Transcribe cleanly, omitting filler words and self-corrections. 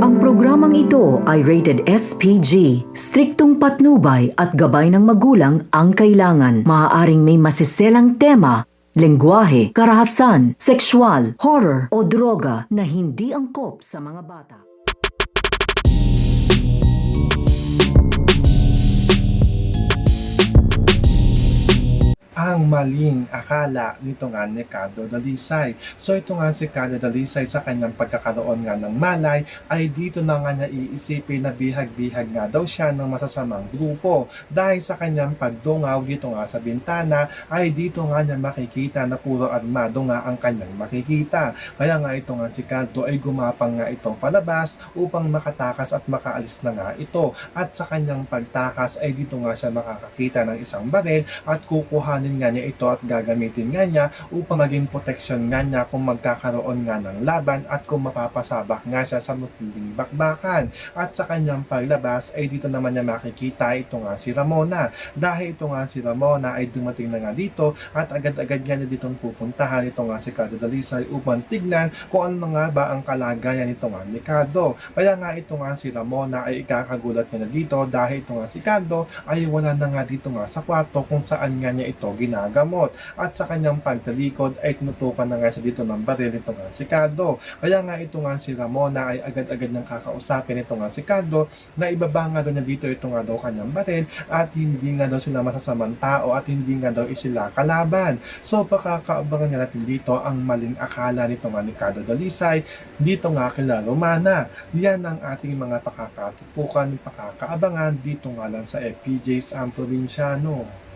Ang programang ito ay rated SPG. Striktong patnubay at gabay ng magulang ang kailangan. Maaaring may masiselang tema, lengguwahe, karahasan, sexual, horror o droga na hindi angkop sa mga bata. Ang maling akala nito nga ni Carlo Dalisay. So ito nga si Carlo Dalisay sa kanyang pagkakaroon nga ng malay ay dito na nga naiisipin na bihag-bihag nga daw siya ng masasamang grupo. Dahil sa kanyang pagdungaw dito nga sa bintana ay dito nga niya makikita na puro armado nga ang kanyang makikita. Kaya nga ito nga si Carlo ay gumapang nga itong palabas upang makatakas at makaalis na nga ito. At sa kanyang pagtakas ay dito nga siya makakakita ng isang baril at kukuhanin nga niya ito at gagamitin nga niya upang maging proteksyon nga niya kung magkakaroon nga ng laban at kung mapapasabak nga siya sa matinding bakbakan. At sa kanyang paglabas ay dito naman niya makikita ito nga si Ramona. Dahil ito nga si Ramona ay dumating na nga dito at agad-agad nga niya ditong pupuntahan ito nga si Carlo Dalisay upang tignan kung ano nga ba ang kalagayan nito nga ni Carlo. Kaya nga ito nga si Ramona ay ikakagulat niya na dito dahil ito nga si Carlo ay wala na nga dito nga sa kwarto kung saan nga niya ito ginagamot. At sa kanyang pagtalikod ay tinutukan na nga siya dito ng baril ito nga si Carlo. Kaya nga ito nga si Ramona ay agad-agad niyang kakausapin ito nga si Carlo na ibaba nga daw niya dito ito nga daw kanyang baril at hindi nga daw sila masasamang tao at hindi nga daw sila kalaban. So pakakaabangan nga natin dito ang maling akala nito nga ni Carlo Dalisay dito nga kila Romana. Yan ang ating mga pakakatupukan, pakakaabangan dito nga lang sa FPJ's ang Probinsyano.